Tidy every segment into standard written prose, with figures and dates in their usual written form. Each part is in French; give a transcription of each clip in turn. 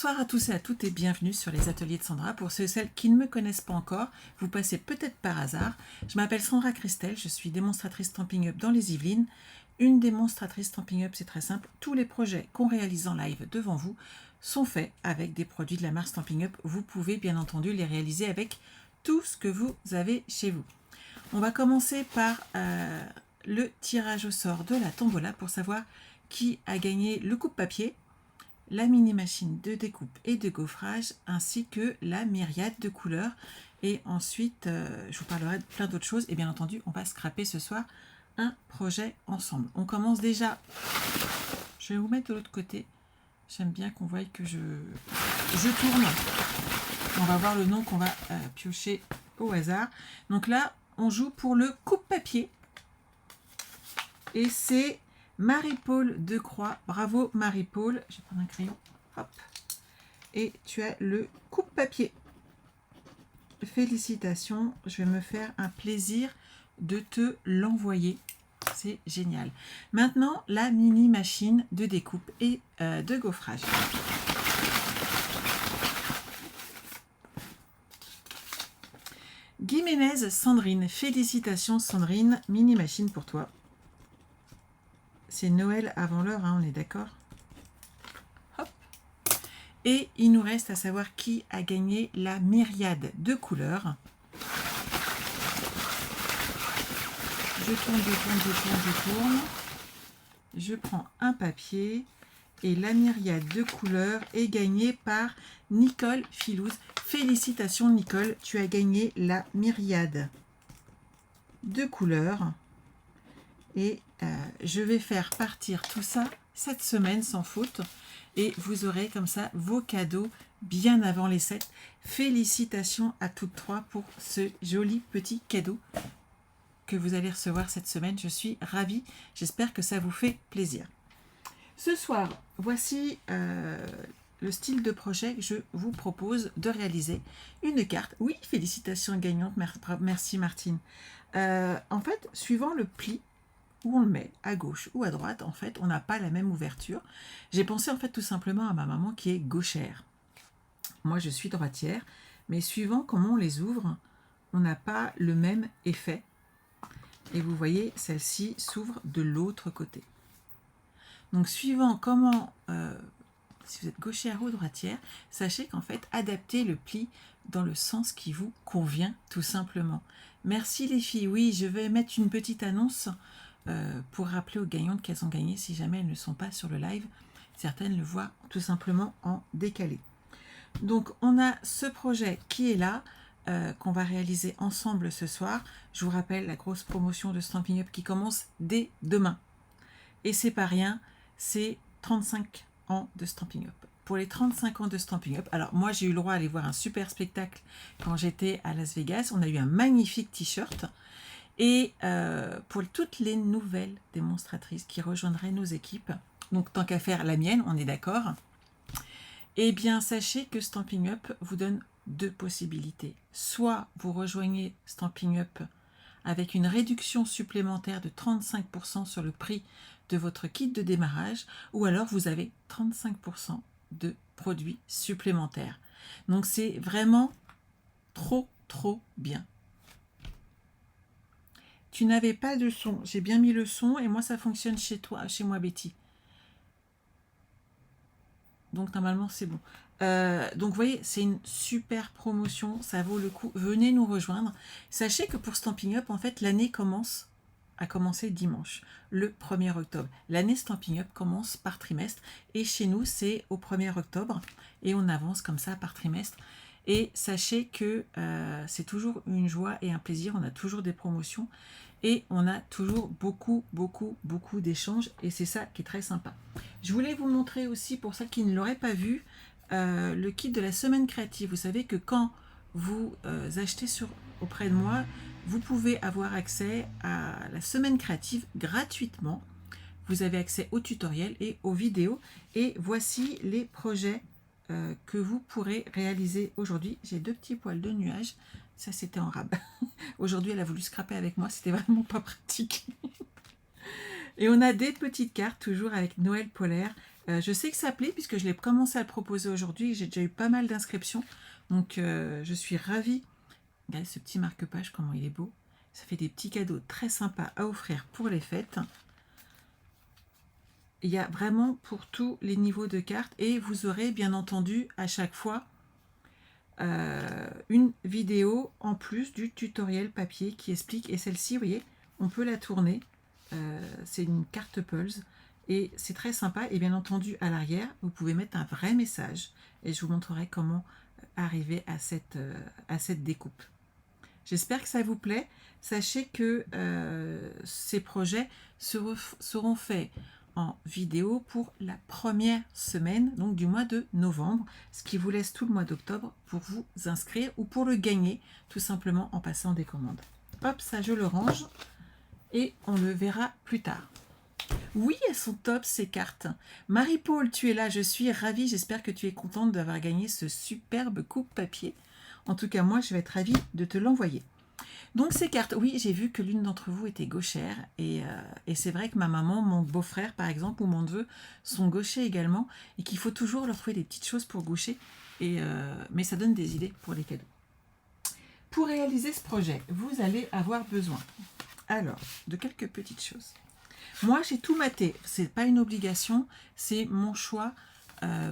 Bonsoir à tous et à toutes et bienvenue sur les ateliers de Sandra. Pour ceux et celles qui ne me connaissent pas encore, vous passez peut-être par hasard. Je m'appelle Sandra Christel, je suis démonstratrice Stampin' Up dans les Yvelines. Une démonstratrice Stampin' Up, c'est très simple. Tous les projets qu'on réalise en live devant vous sont faits avec des produits de la marque Stampin' Up. Vous pouvez bien entendu les réaliser avec tout ce que vous avez chez vous. On va commencer par le tirage au sort de la tombola pour savoir qui a gagné le coupe-papier, la mini-machine de découpe et de gaufrage, ainsi que la myriade de couleurs. Et ensuite, je vous parlerai de plein d'autres choses. Et bien entendu, on va scraper ce soir un projet ensemble. On commence déjà. Je vais vous mettre de l'autre côté. J'aime bien qu'on voie que je tourne. On va voir le nom qu'on va piocher au hasard. Donc là, on joue pour le coupe-papier. Et c'est Marie-Paul Decroix. Bravo Marie-Paul. Je vais prendre un crayon. Hop. Et tu as le coupe-papier. Félicitations. Je vais me faire un plaisir de te l'envoyer. C'est génial. Maintenant, la mini machine de découpe et de gaufrage. Guiménez Sandrine. Félicitations Sandrine. Mini machine pour toi. C'est Noël avant l'heure, hein, on est d'accord? Hop. Et il nous reste à savoir qui a gagné la myriade de couleurs. Je tourne. Je prends un papier. Et la myriade de couleurs est gagnée par Nicole Filouz. Félicitations Nicole, tu as gagné la myriade de couleurs. Et je vais faire partir tout ça cette semaine sans faute. Et vous aurez comme ça vos cadeaux bien avant les 7. Félicitations à toutes trois pour ce joli petit cadeau que vous allez recevoir cette semaine. Je suis ravie. J'espère que ça vous fait plaisir. Ce soir, voici le style de projet que je vous propose de réaliser. Une carte. Oui, félicitations gagnante. Merci Martine. En fait, suivant le pli, où on le met, à gauche ou à droite, en fait, on n'a pas la même ouverture. J'ai pensé en fait tout simplement à ma maman qui est gauchère. Moi, je suis droitière, mais suivant comment on les ouvre, on n'a pas le même effet. Et vous voyez, celle-ci s'ouvre de l'autre côté. Donc, suivant comment, si vous êtes gauchère ou droitière, sachez qu'en fait, adaptez le pli dans le sens qui vous convient, tout simplement. Merci les filles. Oui, je vais mettre une petite annonce pour rappeler aux gagnantes qu'elles ont gagné si jamais elles ne sont pas sur le live. Certaines le voient tout simplement en décalé. Donc on a ce projet qui est là, qu'on va réaliser ensemble ce soir. Je vous rappelle la grosse promotion de Stampin' Up qui commence dès demain. Et c'est pas rien, c'est 35 ans de Stampin' Up. Pour les 35 ans de Stampin' Up, alors moi j'ai eu le droit d'aller voir un super spectacle quand j'étais à Las Vegas. On a eu un magnifique t-shirt. Et pour toutes les nouvelles démonstratrices qui rejoindraient nos équipes, donc tant qu'à faire la mienne, on est d'accord, eh bien sachez que Stampin' Up vous donne deux possibilités. Soit vous rejoignez Stampin' Up avec une réduction supplémentaire de 35% sur le prix de votre kit de démarrage, ou alors vous avez 35% de produits supplémentaires. Donc c'est vraiment trop bien. Tu n'avais pas de son. J'ai bien mis le son et moi ça fonctionne chez toi, chez moi Betty. Donc normalement c'est bon. Donc vous voyez, c'est une super promotion, ça vaut le coup. Venez nous rejoindre. Sachez que pour Stampin' Up, en fait, l'année a commencé dimanche, le 1er octobre. L'année Stampin' Up commence par trimestre et chez nous c'est au 1er octobre et on avance comme ça par trimestre. Et sachez que c'est toujours une joie et un plaisir, on a toujours des promotions et on a toujours beaucoup d'échanges et c'est ça qui est très sympa. Je voulais vous montrer aussi, pour celles qui ne l'auraient pas vu, le kit de la semaine créative. Vous savez que quand vous achetez auprès de moi, vous pouvez avoir accès à la semaine créative gratuitement. Vous avez accès aux tutoriels et aux vidéos. Et voici les projets que vous pourrez réaliser aujourd'hui. J'ai deux petits poils de nuage. Ça, c'était en rab. Aujourd'hui, elle a voulu scraper avec moi. C'était vraiment pas pratique. Et on a des petites cartes, toujours avec Noël polaire, Je sais que ça plaît puisque je l'ai commencé à le proposer aujourd'hui. J'ai déjà eu pas mal d'inscriptions. Donc, je suis ravie. Regardez ce petit marque-page, comment il est beau. Ça fait des petits cadeaux très sympas à offrir pour les fêtes. Il y a vraiment pour tous les niveaux de cartes. Et vous aurez bien entendu à chaque fois une vidéo en plus du tutoriel papier qui explique. Et celle-ci, vous voyez, on peut la tourner. C'est une carte Pulse. Et c'est très sympa. Et bien entendu, à l'arrière, vous pouvez mettre un vrai message. Et je vous montrerai comment arriver à cette découpe. J'espère que ça vous plaît. Sachez que ces projets seront faits en vidéo pour la première semaine donc du mois de novembre, ce qui vous laisse tout le mois d'octobre pour vous inscrire ou pour le gagner, tout simplement en passant des commandes. Hop, ça je le range et on le verra plus tard. Oui, elles sont top ces cartes. Marie-Paul, tu es là, je suis ravie. J'espère que tu es contente d'avoir gagné ce superbe coupe-papier. En tout cas, moi, je vais être ravie de te l'envoyer. Donc ces cartes, oui, j'ai vu que l'une d'entre vous était gauchère. Et c'est vrai que ma maman, mon beau-frère par exemple, ou mon neveu sont gauchers également. Et qu'il faut toujours leur trouver des petites choses pour gaucher. Mais ça donne des idées pour les cadeaux. Pour réaliser ce projet, vous allez avoir besoin, alors, de quelques petites choses. Moi, j'ai tout maté. C'est pas une obligation, c'est mon choix.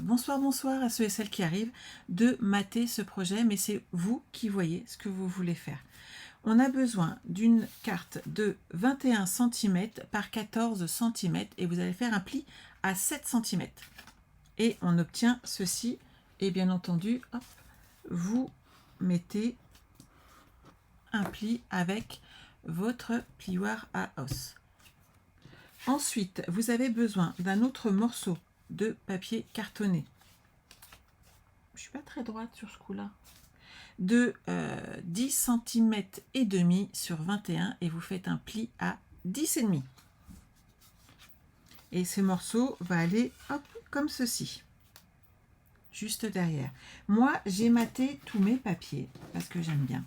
Bonsoir à ceux et celles qui arrivent, de mater ce projet, mais c'est vous qui voyez ce que vous voulez faire. On a besoin d'une carte de 21 cm par 14 cm et vous allez faire un pli à 7 cm. Et on obtient ceci. Et bien entendu, hop, vous mettez un pli avec votre plioir à os. Ensuite, vous avez besoin d'un autre morceau de papier cartonné. Je ne suis pas très droite sur ce coup-là. De 10 cm et demi sur 21 et vous faites un pli à 10,5. Et ce morceau va aller hop, comme ceci. Juste derrière. Moi, j'ai maté tous mes papiers parce que j'aime bien.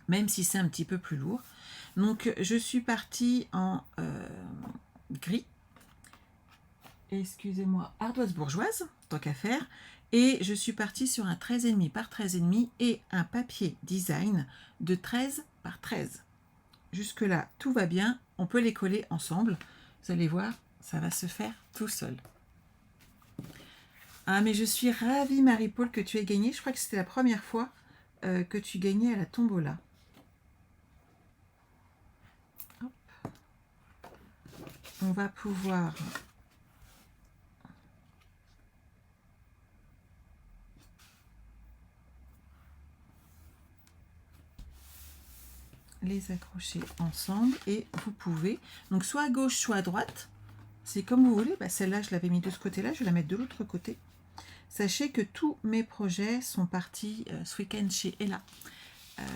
Même si c'est un petit peu plus lourd. Donc, je suis partie en gris. Excusez-moi, ardoise bourgeoise, tant qu'à faire. Et je suis partie sur un 13,5 par 13,5 et un papier design de 13 par 13. Jusque-là, tout va bien. On peut les coller ensemble. Vous allez voir, ça va se faire tout seul. Ah, mais je suis ravie, Marie-Paul, que tu aies gagné. Je crois que c'était la première fois que tu gagnais à la tombola. Hop. On va pouvoir... les accrocher ensemble et vous pouvez, donc soit à gauche, soit à droite, c'est comme vous voulez. Celle-là, je l'avais mis de ce côté-là, je vais la mettre de l'autre côté. Sachez que tous mes projets sont partis ce week-end chez Ella,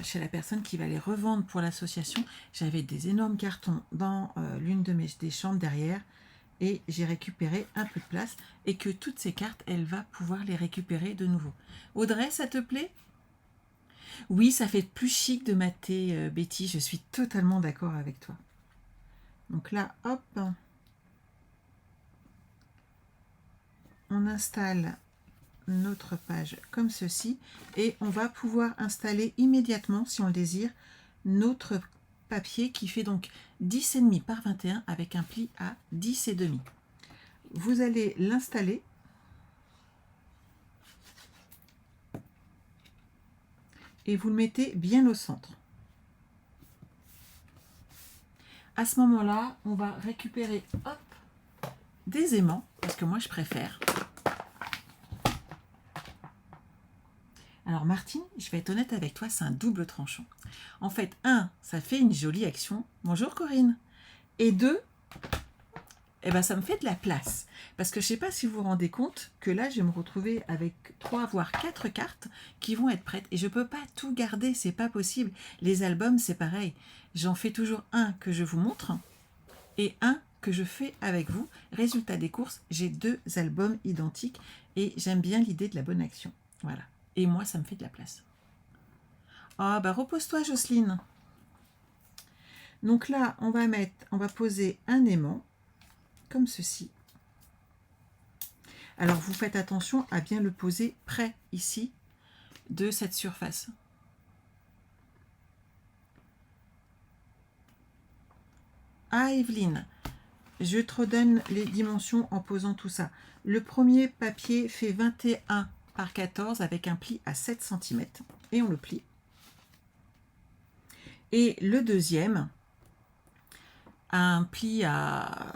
chez la personne qui va les revendre pour l'association. J'avais des énormes cartons dans l'une de des chambres derrière et j'ai récupéré un peu de place et que toutes ces cartes, elle va pouvoir les récupérer de nouveau. Audrey, ça te plaît ? Oui, ça fait plus chic de mater, Betty, je suis totalement d'accord avec toi. Donc là, hop, on installe notre page comme ceci et on va pouvoir installer immédiatement, si on le désire, notre papier qui fait donc 10,5 par 21 avec un pli à 10,5. Vous allez l'installer. Et vous le mettez bien au centre. À ce moment-là, on va récupérer hop, des aimants, parce que moi je préfère. Alors Martine, je vais être honnête avec toi, c'est un double tranchant. En fait, un, ça fait une jolie action. Bonjour Corinne. Et deux, eh ben, ça me fait de la place. Parce que je ne sais pas si vous vous rendez compte que là, je vais me retrouver avec 3 voire 4 cartes qui vont être prêtes. Et je ne peux pas tout garder, c'est pas possible. Les albums, c'est pareil. J'en fais toujours un que je vous montre et un que je fais avec vous. Résultat des courses, j'ai 2 albums identiques et j'aime bien l'idée de la bonne action. Voilà. Et moi, ça me fait de la place. Ah, bah repose-toi, Jocelyne. Donc là, on va poser un aimant comme ceci. Alors vous faites attention à bien le poser près ici de cette surface. Ah Evelyne, je te redonne les dimensions en posant tout ça. Le premier papier fait 21 par 14 avec un pli à 7 cm et on le plie. Et le deuxième a un pli à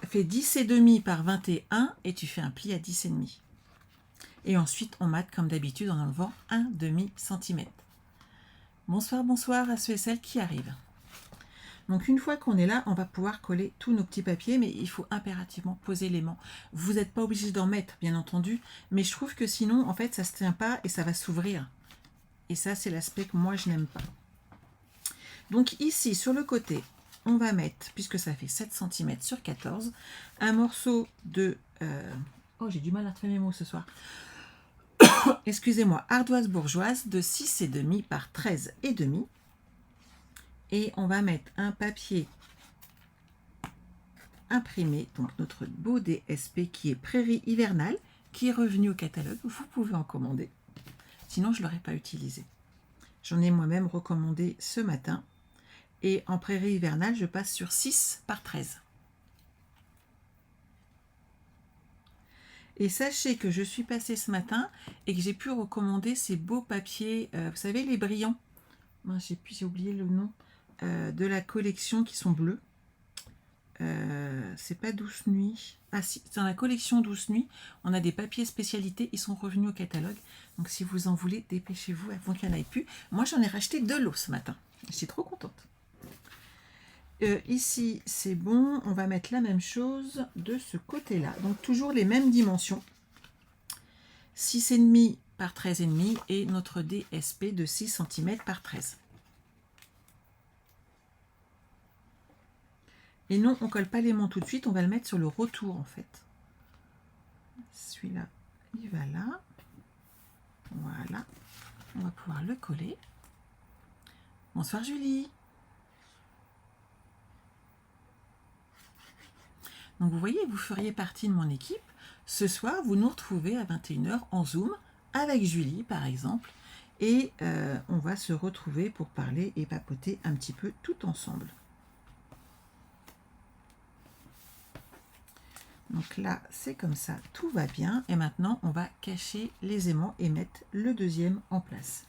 fait 10,5 par 21 et tu fais un pli à 10,5. Et ensuite on mate comme d'habitude en enlevant un demi-centimètre. Bonsoir, bonsoir à ceux et celles qui arrivent. Donc une fois qu'on est là, on va pouvoir coller tous nos petits papiers, mais il faut impérativement poser l'aimant. Vous n'êtes pas obligé d'en mettre, bien entendu, mais je trouve que sinon, en fait, ça ne se tient pas et ça va s'ouvrir. Et ça, c'est l'aspect que moi, je n'aime pas. Donc ici, sur le côté, on va mettre, puisque ça fait 7 cm sur 14, un morceau de... Oh, j'ai du mal à retrouver mes mots ce soir. Excusez-moi, ardoise bourgeoise de 6,5 par 13,5. Et on va mettre un papier imprimé, donc notre beau DSP qui est Prairie hivernale, qui est revenu au catalogue. Vous pouvez en commander, sinon je ne l'aurais pas utilisé. J'en ai moi-même recommandé ce matin. Et en Prairie hivernale, je passe sur 6 par 13. Et sachez que je suis passée ce matin et que j'ai pu recommander ces beaux papiers, vous savez, les brillants. J'ai oublié le nom. De la collection qui sont bleus. C'est pas Douce Nuit. Ah si, dans la collection Douce Nuit, on a des papiers spécialités, ils sont revenus au catalogue. Donc si vous en voulez, dépêchez-vous avant qu'il n'y en ait plus. Moi j'en ai racheté 2 lots ce matin. Je suis trop contente. Ici c'est bon, on va mettre la même chose de ce côté-là. Donc toujours les mêmes dimensions. 6,5 par 13,5 et notre DSP de 6 cm par 13. Et non, on ne colle pas l'aimant tout de suite, on va le mettre sur le retour en fait. Celui-là, il va là. Voilà. On va pouvoir le coller. Bonsoir Julie. Donc vous voyez, vous feriez partie de mon équipe. Ce soir, vous nous retrouvez à 21 h en Zoom avec Julie par exemple. Et on va se retrouver pour parler et papoter un petit peu tout ensemble. Donc là, c'est comme ça, tout va bien. Et maintenant, on va cacher les aimants et mettre le deuxième en place.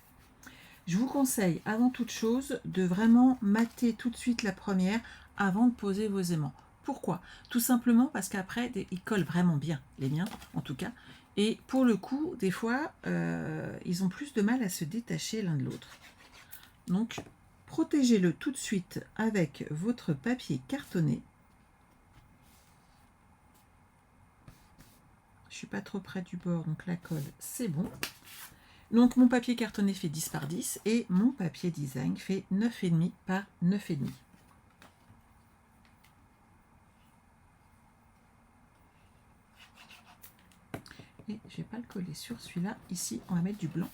Je vous conseille, avant toute chose, de vraiment mater tout de suite la première avant de poser vos aimants. Pourquoi? Tout simplement parce qu'après, ils collent vraiment bien, les miens en tout cas. Et pour le coup, des fois, ils ont plus de mal à se détacher l'un de l'autre. Donc, protégez-le tout de suite avec votre papier cartonné. Je suis pas trop près du bord, donc la colle, c'est bon. Donc mon papier cartonné fait 10 par 10 et mon papier design fait 9,5 par 9,5. Et je vais pas le coller sur celui-là. Ici, on va mettre du blanc.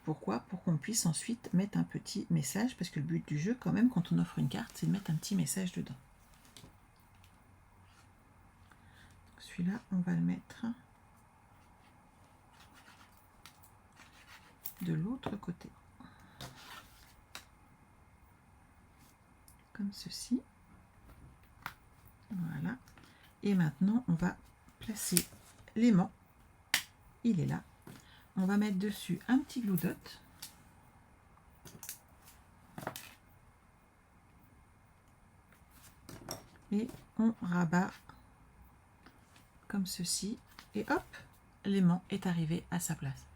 Pourquoi? Pour qu'on puisse ensuite mettre un petit message, parce que le but du jeu, quand même, quand on offre une carte, c'est de mettre un petit message dedans. Celui-là, on va le mettre de l'autre côté. Comme ceci. Voilà. Et maintenant, on va placer l'aimant. Il est là. On va mettre dessus un petit glue dot. Et on rabat comme ceci. Et hop, l'aimant est arrivé à sa place.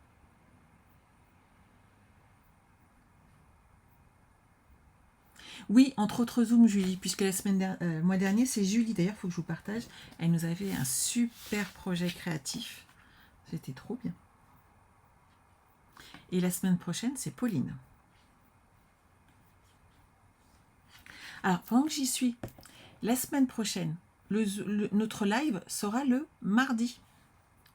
Oui, entre autres Zoom, Julie, puisque le mois dernier, c'est Julie, d'ailleurs, il faut que je vous partage. Elle nous avait fait un super projet créatif. C'était trop bien. Et la semaine prochaine, c'est Pauline. Alors, pendant que j'y suis, la semaine prochaine, notre live sera le mardi.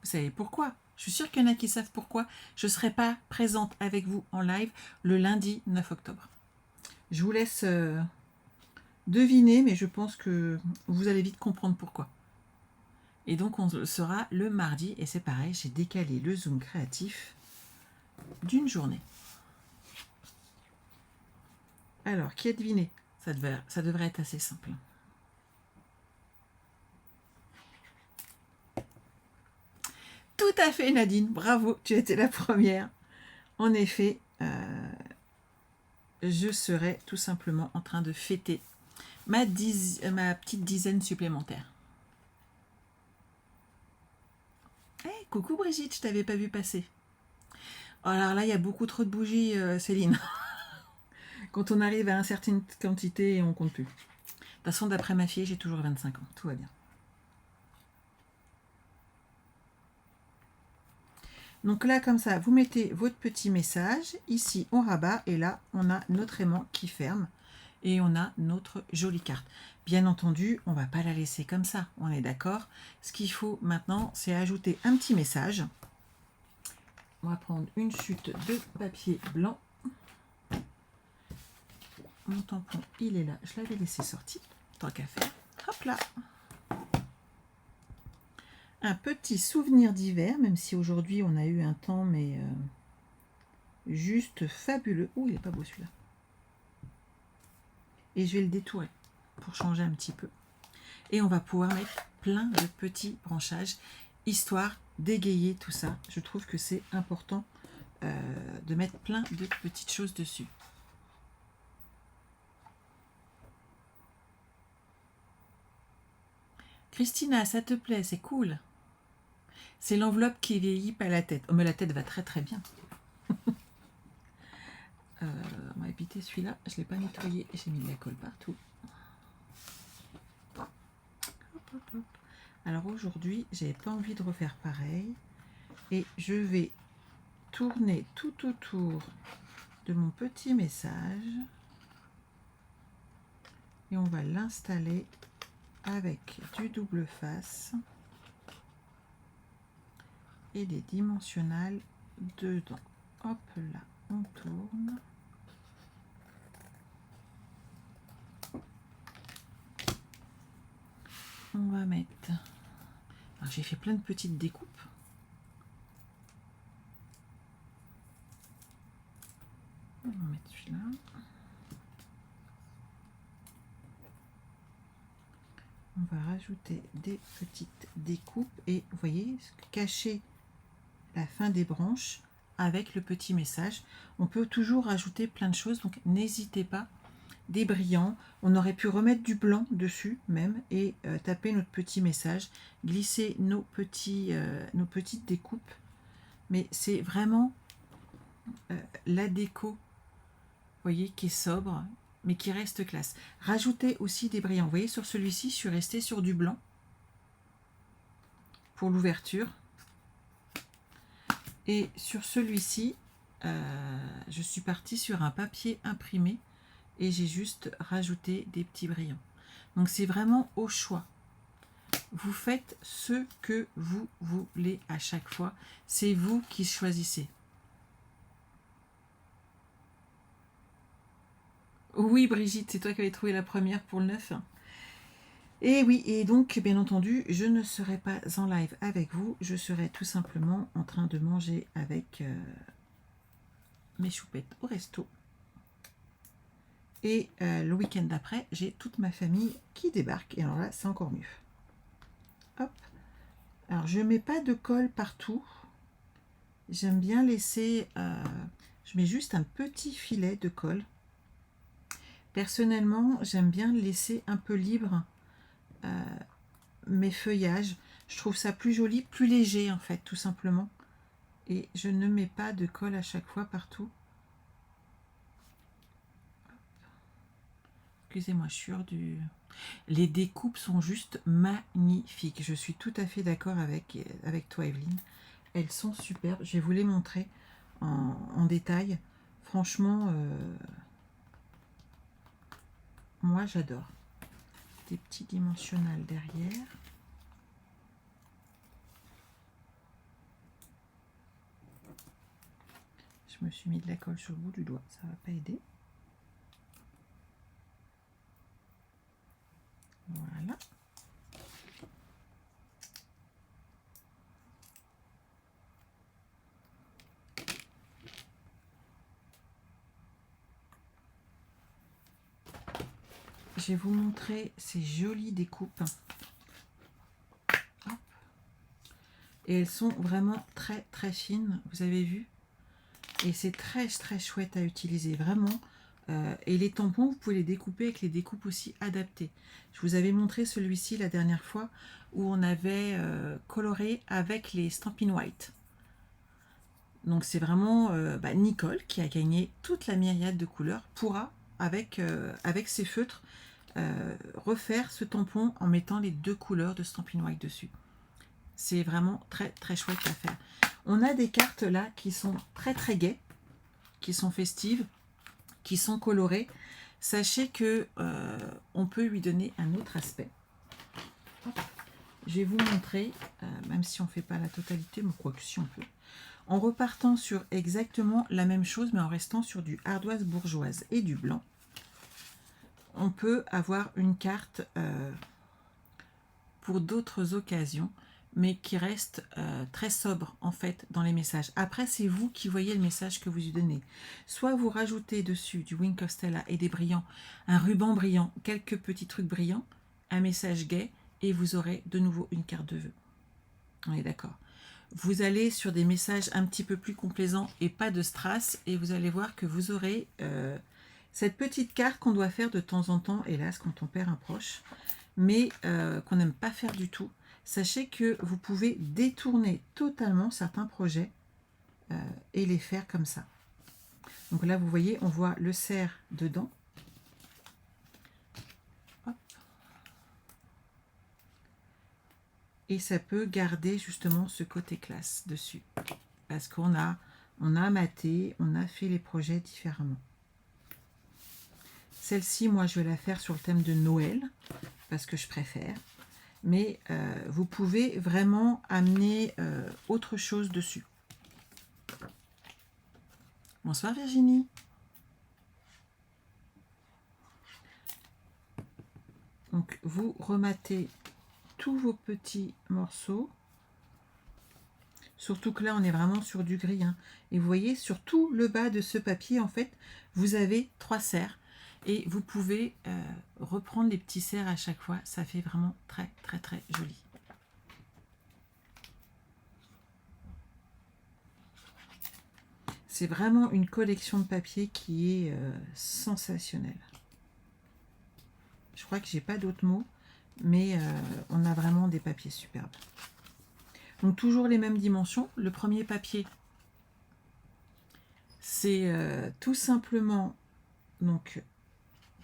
Vous savez pourquoi? Je suis sûre qu'il y en a qui savent pourquoi. Je ne serai pas présente avec vous en live le lundi 9 octobre. Je vous laisse deviner, mais je pense que vous allez vite comprendre pourquoi. Et donc on le saura le mardi. Et c'est pareil, j'ai décalé le Zoom créatif d'une journée. Alors, qui a deviné? Ça devrait être assez simple. Tout à fait, Nadine. Bravo, tu étais la première. En effet, je serai tout simplement en train de fêter ma petite dizaine supplémentaire. Hey, coucou Brigitte, je t'avais pas vu passer. Oh, alors là, il y a beaucoup trop de bougies, Céline. Quand on arrive à une certaine quantité, on compte plus. De toute façon, d'après ma fille, j'ai toujours 25 ans. Tout va bien. Donc là, comme ça, vous mettez votre petit message. Ici, on rabat. Et là, on a notre aimant qui ferme. Et on a notre jolie carte. Bien entendu, on ne va pas la laisser comme ça. On est d'accord. Ce qu'il faut maintenant, c'est ajouter un petit message. On va prendre une chute de papier blanc. Mon tampon, il est là. Je l'avais laissé sorti. Tant qu'à faire. Hop là. Un petit souvenir d'hiver, même si aujourd'hui on a eu un temps, mais juste fabuleux. Oh, il n'est pas beau celui-là. Et je vais le détourer pour changer un petit peu. Et on va pouvoir mettre plein de petits branchages, histoire d'égayer tout ça. Je trouve que c'est important de mettre plein de petites choses dessus. Christina, ça te plaît, c'est cool. C'est l'enveloppe qui vieillit, pas la tête. Oh, mais la tête va très très bien. On va éviter celui-là. Je ne l'ai pas nettoyé et j'ai mis de la colle partout. Hop, hop, hop. Alors aujourd'hui, j'avais pas envie de refaire pareil. Et je vais tourner tout autour de mon petit message. Et on va l'installer avec du double face et des dimensionnels dedans. Hop là, on tourne. On va mettre... Alors j'ai fait plein de petites découpes. On va mettre celui-là. On va rajouter des petites découpes et vous voyez, cacher la fin des branches avec le petit message. On peut toujours rajouter plein de choses, donc n'hésitez pas. Des brillants, on aurait pu remettre du blanc dessus même et taper notre petit message, glisser nos petites découpes, mais c'est vraiment la déco, vous voyez, qui est sobre mais qui reste classe. Rajoutez aussi des brillants. Vous voyez, sur celui-ci, je suis restée sur du blanc pour l'ouverture. Et sur celui-ci, je suis partie sur un papier imprimé et j'ai juste rajouté des petits brillants. Donc c'est vraiment au choix. Vous faites ce que vous voulez à chaque fois. C'est vous qui choisissez. Oui, Brigitte, c'est toi qui avais trouvé la première pour le 9. Et oui, et donc, bien entendu, je ne serai pas en live avec vous. Je serai tout simplement en train de manger avec mes choupettes au resto. Et le week-end d'après, j'ai toute ma famille qui débarque. Et alors là, c'est encore mieux. Hop. Alors, je ne mets pas de colle partout. J'aime bien laisser... je mets juste un petit filet de colle. Personnellement, j'aime bien laisser un peu libre mes feuillages. Je trouve ça plus joli, plus léger en fait, tout simplement. Et je ne mets pas de colle à chaque fois partout. Excusez-moi, je suis sur du... Les découpes sont juste magnifiques. Je suis tout à fait d'accord avec toi, Evelyne. Elles sont superbes. Je vais vous les montrer en détail. Franchement, moi j'adore. Des petits dimensionnels derrière. Je me suis mis de la colle sur le bout du doigt. Ça va pas aider. Voilà. je vais vous montrer ces jolies découpes. Hop. Et elles sont vraiment très très fines, vous avez vu. Et c'est très très chouette à utiliser, vraiment. Et les tampons, vous pouvez les découper avec les découpes aussi adaptées. Je vous avais montré celui-ci la dernière fois où on avait coloré avec les Stampin' White. Donc c'est vraiment Nicole qui a gagné toute la myriade de couleurs pourra avec ses feutres refaire ce tampon en mettant les 2 couleurs de Stampin' White dessus. C'est vraiment très très chouette à faire. On a des cartes là qui sont très très gaies, qui sont festives, qui sont colorées. Sachez que on peut lui donner un autre aspect. Hop. Je vais vous montrer, même si on ne fait pas la totalité, mais quoi que si on peut. En repartant sur exactement la même chose, mais en restant sur du ardoise bourgeoise et du blanc, on peut avoir une carte pour d'autres occasions, mais qui reste très sobre en fait dans les messages. Après, c'est vous qui voyez le message que vous lui donnez. Soit vous rajoutez dessus du Wink of Stella et des brillants, un ruban brillant, quelques petits trucs brillants, un message gai, et vous aurez de nouveau une carte de vœux. On est d'accord. Vous allez sur des messages un petit peu plus complaisants et pas de strass, et vous allez voir que vous aurez cette petite carte qu'on doit faire de temps en temps, hélas, quand on perd un proche, mais qu'on n'aime pas faire du tout. Sachez que vous pouvez détourner totalement certains projets et les faire comme ça. Donc là, vous voyez, on voit le cerf dedans. Hop. Et ça peut garder justement ce côté classe dessus. Parce qu'on a maté, on a fait les projets différemment. Celle-ci, moi, je vais la faire sur le thème de Noël, parce que je préfère. Mais vous pouvez vraiment amener autre chose dessus. Bonsoir Virginie. Donc vous rematez tous vos petits morceaux. Surtout que là on est vraiment sur du gris. Hein. Et vous voyez sur tout le bas de ce papier en fait vous avez 3 cerfs. Et vous pouvez reprendre les petits cerfs à chaque fois. Ça fait vraiment très très très joli. C'est vraiment une collection de papier qui est sensationnelle. Je crois que j'ai pas d'autres mots, mais on a vraiment des papiers superbes. Donc toujours les mêmes dimensions. Le premier papier, c'est tout simplement donc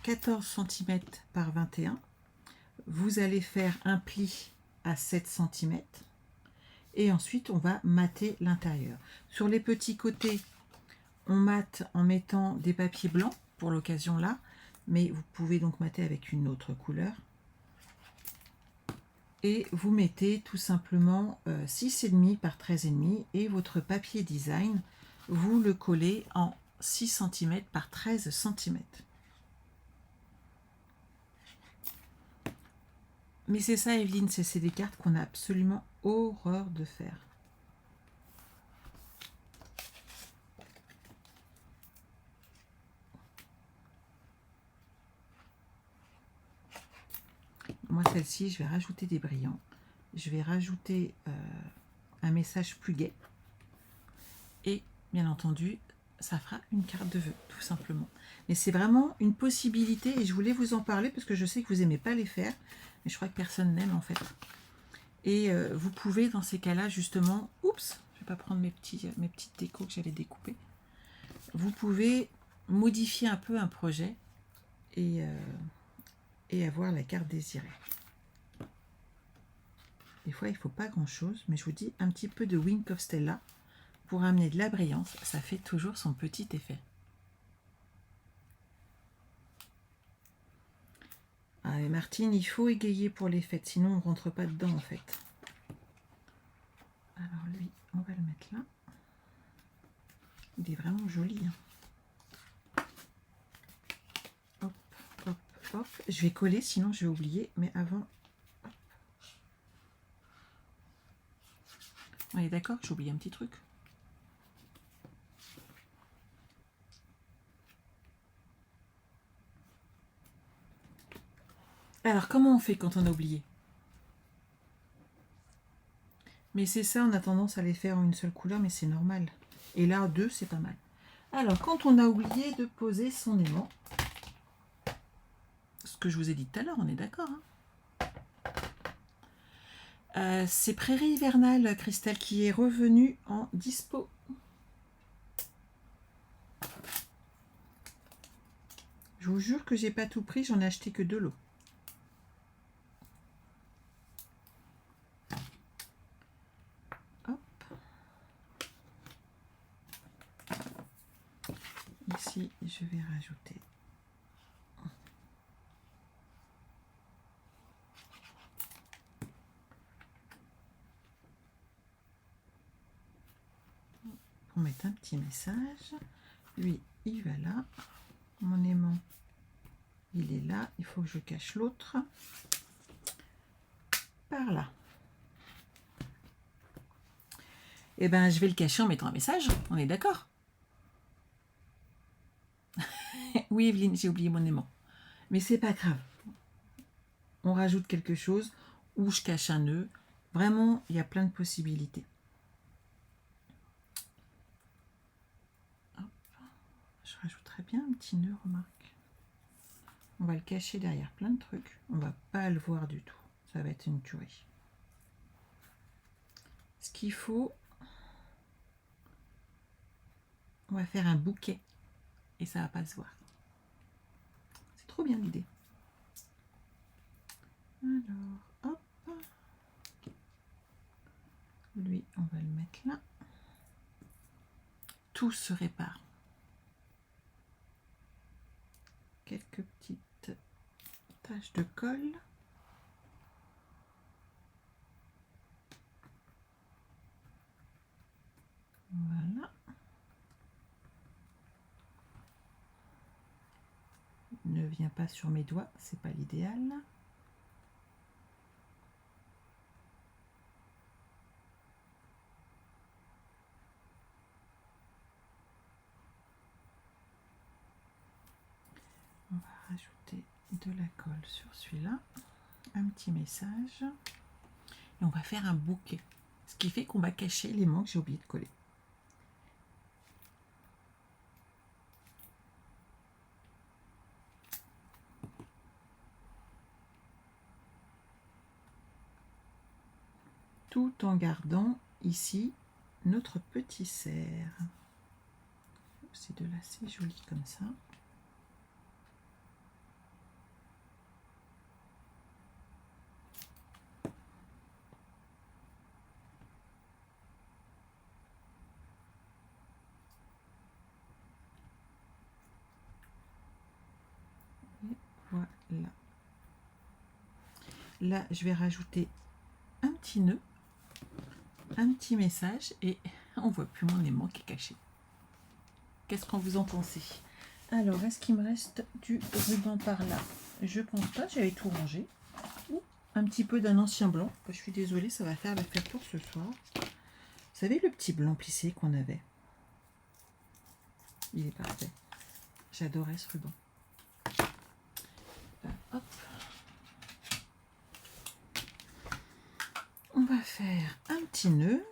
14 cm par 21. Vous allez faire un pli à 7 cm. Et ensuite, on va mater l'intérieur. Sur les petits côtés, on mate en mettant des papiers blancs pour l'occasion là, mais vous pouvez donc mater avec une autre couleur. Et vous mettez tout simplement 6,5 par 13,5 et votre papier design, vous le collez en 6 cm par 13 cm. Mais c'est ça Evelyne, c'est des cartes qu'on a absolument horreur de faire. Moi, celle-ci, je vais rajouter des brillants. Je vais rajouter un message plus gai. Et, bien entendu, ça fera une carte de vœux, tout simplement. Mais c'est vraiment une possibilité et je voulais vous en parler parce que je sais que vous n'aimez pas les faire. Mais je crois que personne n'aime, en fait. Et vous pouvez, dans ces cas-là, justement... Oups, je ne vais pas prendre mes petites décos que j'allais découper. Vous pouvez modifier un peu un projet et avoir la carte désirée. Des fois, il ne faut pas grand-chose, mais je vous dis, un petit peu de Wink of Stella pour amener de la brillance, ça fait toujours son petit effet. Ah, et Martine, il faut égayer pour les fêtes, sinon on ne rentre pas dedans en fait. Alors lui, on va le mettre là. Il est vraiment joli. Hein. Hop, hop, hop. Je vais coller, sinon je vais oublier, mais avant... Hop. On est d'accord, j'ai oublié un petit truc. Alors, comment on fait quand on a oublié? Mais c'est ça, on a tendance à les faire en une seule couleur, mais c'est normal. Et là, deux, c'est pas mal. Alors, quand on a oublié de poser son aimant, ce que je vous ai dit tout à l'heure, on est d'accord, hein, c'est Prairie Hivernale, Christelle, qui est revenue en dispo. Je vous jure que j'ai pas tout pris, j'en ai acheté que 2 lots. Hop. Ici, je vais rajouter pour mettre un petit message. Lui, il va là. Mon aimant, il est là. Il faut que je cache l'autre par là. Et ben, je vais le cacher en mettant un message. On est d'accord? Oui, Evelyne, j'ai oublié mon aimant. Mais c'est pas grave. On rajoute quelque chose ou je cache un nœud. Vraiment, il y a plein de possibilités. Hop. Je rajouterai bien un petit nœud, remarque. On va le cacher derrière plein de trucs. On va pas le voir du tout. Ça va être une tuerie. Ce qu'il faut, on va faire un bouquet et ça va pas se voir. C'est trop bien l'idée. Alors, hop. Lui, on va le mettre là. Tout se répare. Quelques petites taches de colle. Voilà. Ne vient pas sur mes doigts, c'est pas l'idéal. On va rajouter de la colle sur celui-là, un petit message, et on va faire un bouquet. Ce qui fait qu'on va cacher l'aimant que j'ai oublié de coller. Tout en gardant ici notre petit cerf. C'est de l'assez joli comme ça. Et voilà. Là, je vais rajouter un petit nœud, un petit message et on voit plus mon aimant qui est caché. Qu'est-ce qu'on vous en pensez? Alors, est-ce qu'il me reste du ruban par là? Je pense pas, j'avais tout rangé. Ouh, un petit peu d'un ancien blanc. Je suis désolée, ça va faire l'affaire pour ce soir. Vous savez le petit blanc plissé qu'on avait? Il est parfait. J'adorais ce ruban. Hop. On va faire un petit nœud.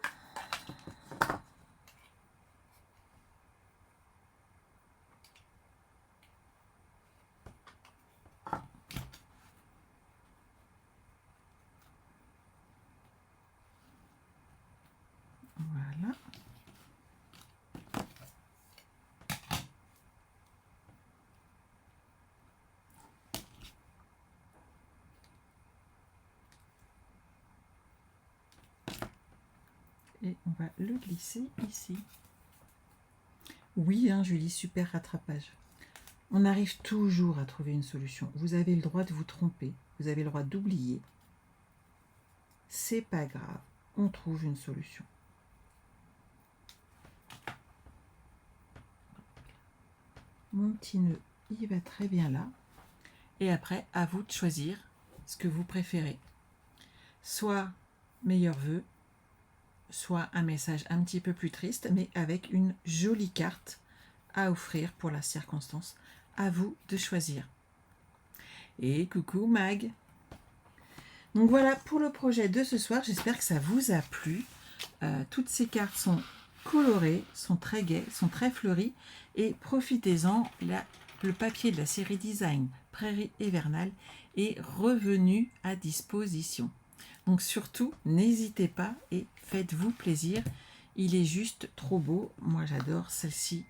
Voilà. Et on va le glisser ici. Oui, hein, Julie, super rattrapage. On arrive toujours à trouver une solution. Vous avez le droit de vous tromper. Vous avez le droit d'oublier. C'est pas grave. On trouve une solution. Mon petit nœud, il va très bien là. Et après, à vous de choisir ce que vous préférez. Soit meilleurs vœux, soit un message un petit peu plus triste, mais avec une jolie carte à offrir pour la circonstance. À vous de choisir. Et coucou Mag. Donc voilà pour le projet de ce soir, j'espère que ça vous a plu. Toutes ces cartes sont colorées, sont très gaies, sont très fleuries et profitez-en, le papier de la série Design Prairie hivernale est revenu à disposition. Donc surtout, n'hésitez pas et faites-vous plaisir. Il est juste trop beau. Moi, j'adore celle-ci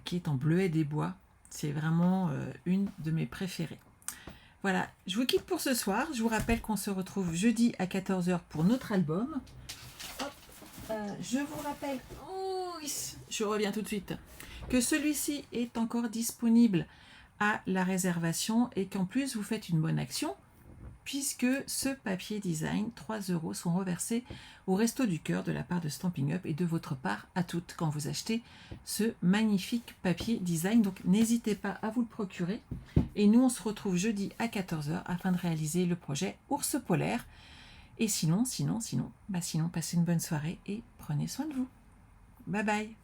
qui est en bleuet des bois. C'est vraiment une de mes préférées. Voilà, je vous quitte pour ce soir. Je vous rappelle qu'on se retrouve jeudi à 14 h pour notre album. Hop, je vous rappelle, je reviens tout de suite, que celui-ci est encore disponible à la réservation et qu'en plus vous faites une bonne action puisque ce papier design, 3 € sont reversés au Resto du Cœur de la part de Stampin' Up et de votre part à toutes quand vous achetez ce magnifique papier design. Donc n'hésitez pas à vous le procurer. Et nous, on se retrouve jeudi à 14 h afin de réaliser le projet Ours polaire. Et sinon, passez une bonne soirée et prenez soin de vous. Bye bye.